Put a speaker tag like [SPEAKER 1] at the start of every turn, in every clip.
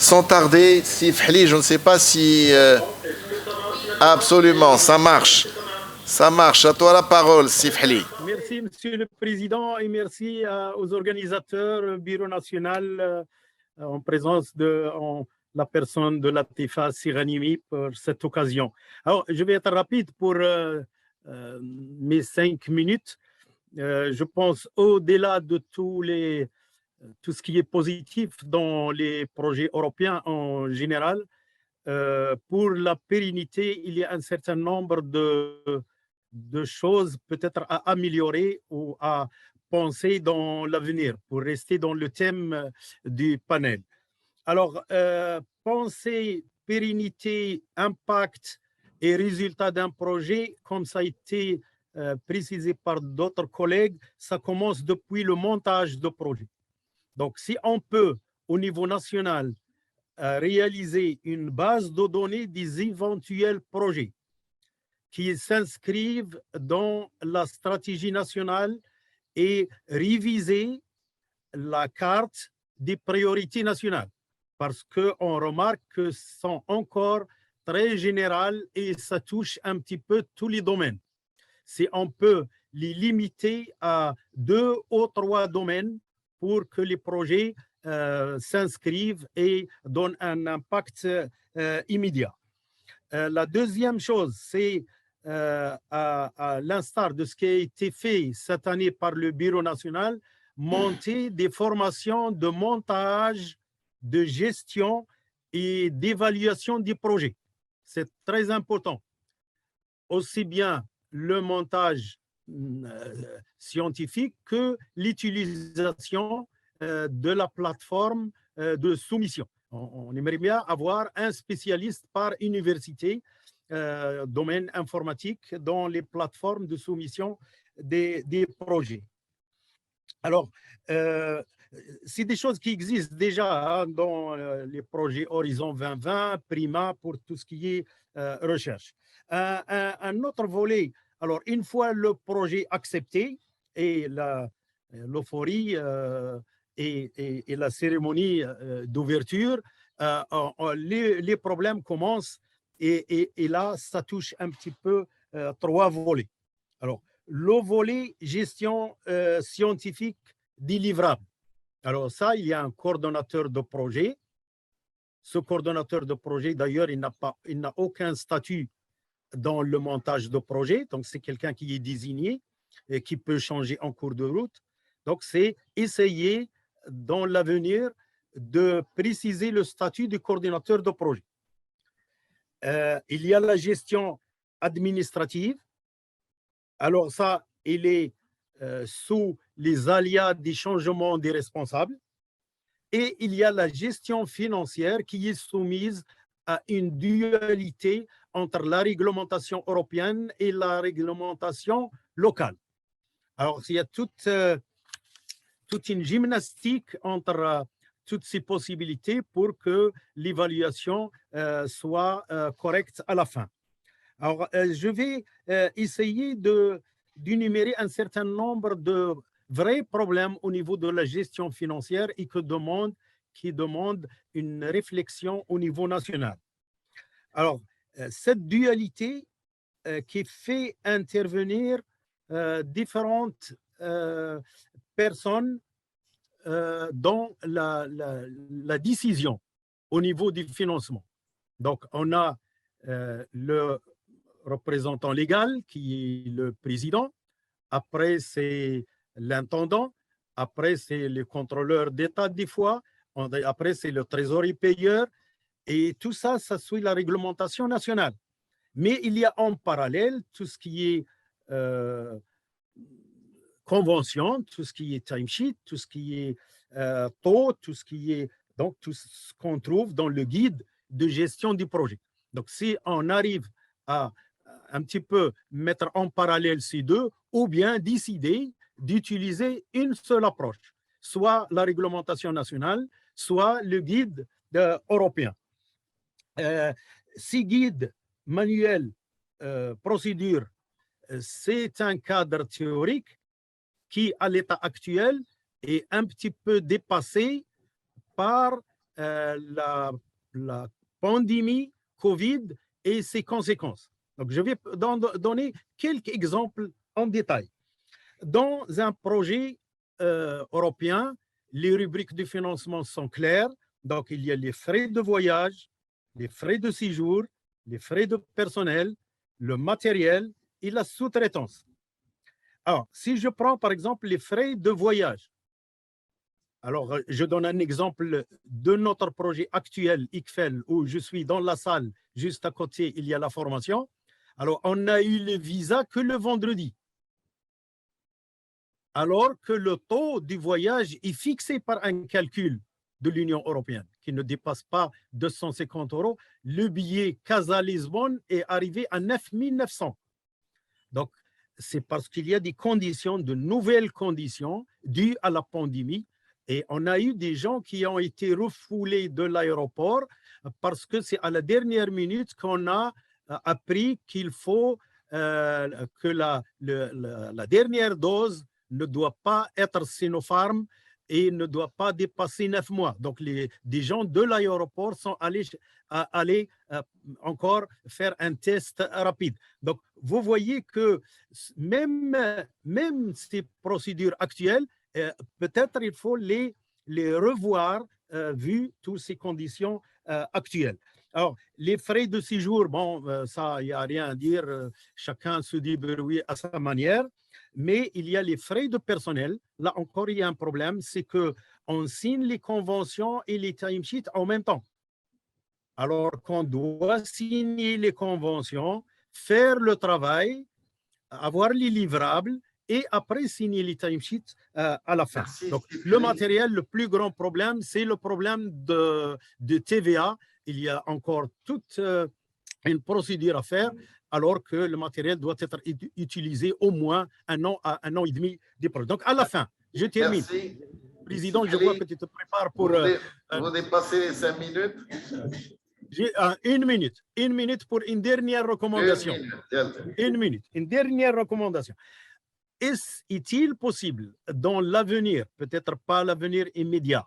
[SPEAKER 1] Sans tarder, Sif Hli, je ne sais pas si... absolument, ça marche. Ça marche. À toi la parole, Sif Hli.
[SPEAKER 2] Merci, Monsieur le Président, et merci aux organisateurs, Bureau national, en présence de la personne de Latifa Siranimi pour cette occasion. Alors, je vais être rapide pour mes 5 minutes. Je pense au-delà de tout ce qui est positif dans les projets européens en général, pour la pérennité, il y a un certain nombre de choses peut-être à améliorer ou à penser dans l'avenir pour rester dans le thème du panel. Alors, penser pérennité, impact et résultat d'un projet, comme ça a été précisé par d'autres collègues, ça commence depuis le montage de projet. Donc, si on peut, au niveau national, réaliser une base de données des éventuels projets qui s'inscrivent dans la stratégie nationale et réviser la carte des priorités nationales, parce qu'on remarque que sont encore très générales et ça touche un petit peu tous les domaines. Si on peut les limiter à 2 ou 3 domaines pour que les projets s'inscrivent et donnent un impact immédiat. La deuxième chose, c'est à l'instar de ce qui a été fait cette année par le Bureau national, monter des formations de montage, de gestion et d'évaluation des projets. C'est très important. Aussi bien le montage scientifique que l'utilisation de la plateforme de soumission. On aimerait bien avoir un spécialiste par université, domaine informatique, dans les plateformes de soumission des projets. Alors, c'est des choses qui existent déjà dans les projets Horizon 2020, Prima, pour tout ce qui est recherche. Un autre volet, alors une fois le projet accepté et l'euphorie et la cérémonie d'ouverture, les problèmes commencent et là, ça touche un petit peu 3 volets. Alors, le volet gestion scientifique des livrables. Alors ça, il y a un coordonnateur de projet. Ce coordonnateur de projet, d'ailleurs, il n'a aucun statut dans le montage de projet. Donc, c'est quelqu'un qui est désigné et qui peut changer en cours de route. Donc, c'est essayer dans l'avenir de préciser le statut du coordonnateur de projet. Il y a la gestion administrative. Alors ça, il est sous les aléas des changements des responsables. Et il y a la gestion financière qui est soumise à une dualité entre la réglementation européenne et la réglementation locale. Alors, il y a toute une gymnastique entre toutes ces possibilités pour que l'évaluation soit correcte à la fin. Alors, je vais essayer d'énumérer un certain nombre de vrais problèmes au niveau de la gestion financière et qui demandent une réflexion au niveau national. Alors, cette dualité qui fait intervenir différentes personnes dans la décision au niveau du financement. Donc, on a le représentant légal qui est le président, après c'est l'intendant, après c'est le contrôleur d'État des fois, après c'est le trésorier payeur, et tout ça, ça suit la réglementation nationale. Mais il y a en parallèle tout ce qui est convention, tout ce qui est timesheet, tout ce qui est taux, tout ce qui est donc tout ce qu'on trouve dans le guide de gestion du projet. Donc, si on arrive à un petit peu mettre en parallèle ces deux, ou bien décider d'utiliser une seule approche, soit la réglementation nationale, soit le guide européen. Ces guides manuels, procédures, c'est un cadre théorique qui, à l'état actuel, est un petit peu dépassé par la pandémie Covid et ses conséquences. Donc, je vais donner quelques exemples en détail. Dans un projet européen, les rubriques de financement sont claires. Donc, il y a les frais de voyage, les frais de séjour, les frais de personnel, le matériel et la sous-traitance. Alors, si je prends par exemple les frais de voyage, alors je donne un exemple de notre projet actuel, ICFEL, où je suis dans la salle, juste à côté, il y a la formation. Alors, on a eu le visa que le vendredi, alors que le taux du voyage est fixé par un calcul de l'Union européenne qui ne dépasse pas 250 €. Le billet Casa-Lisbonne est arrivé à 9 900. Donc, c'est parce qu'il y a des conditions, de nouvelles conditions dues à la pandémie. Et on a eu des gens qui ont été refoulés de l'aéroport parce que c'est à la dernière minute qu'on a appris qu'il faut que la dernière dose ne doit pas être Sinopharm et ne doit pas dépasser 9 mois. Donc, des gens de l'aéroport sont allés encore faire un test rapide. Donc, vous voyez que même ces procédures actuelles, peut-être il faut les revoir vu toutes ces conditions actuelles. Alors, les frais de séjour, bon, ça, il n'y a rien à dire, chacun se débrouille à sa manière, mais il y a les frais de personnel. Là encore, il y a un problème, c'est qu'on signe les conventions et les timesheets en même temps. Alors qu'on doit signer les conventions, faire le travail, avoir les livrables, et après signer les timesheets à la fin.
[SPEAKER 1] Merci.
[SPEAKER 2] Donc, le matériel, le plus grand problème, c'est le problème de TVA. Il y a encore toute une procédure à faire, alors que le matériel doit être utilisé au moins un an à un an et demi des projets. Donc, à la fin, je termine.
[SPEAKER 1] Merci.
[SPEAKER 2] Président, je vois que tu te prépares pour...
[SPEAKER 1] Vous dépassez les 5 minutes.
[SPEAKER 2] J'ai une minute pour une dernière recommandation. Une dernière recommandation. Est-il possible dans l'avenir, peut-être pas l'avenir immédiat,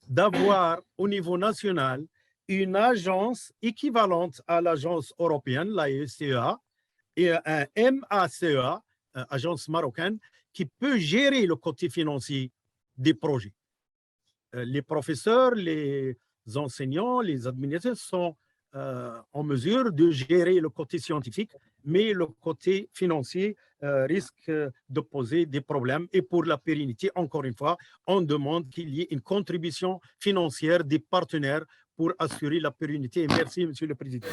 [SPEAKER 2] d'avoir au niveau national une agence équivalente à l'agence européenne, la ECEA, et un MACEA, agence marocaine, qui peut gérer le côté financier des projets? Les professeurs, les enseignants, les administrateurs sont en mesure de gérer le côté scientifique, mais le côté financier risque de poser des problèmes. Et pour la pérennité, encore une fois, on demande qu'il y ait une contribution financière des partenaires pour assurer la pérennité. Et merci, Monsieur le Président.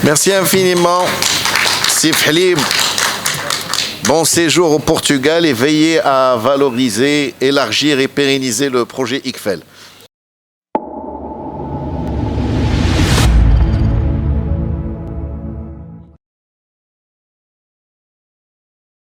[SPEAKER 1] Merci infiniment, Sif Halib. Bon séjour au Portugal et veillez à valoriser, élargir et pérenniser le projet ICFEL.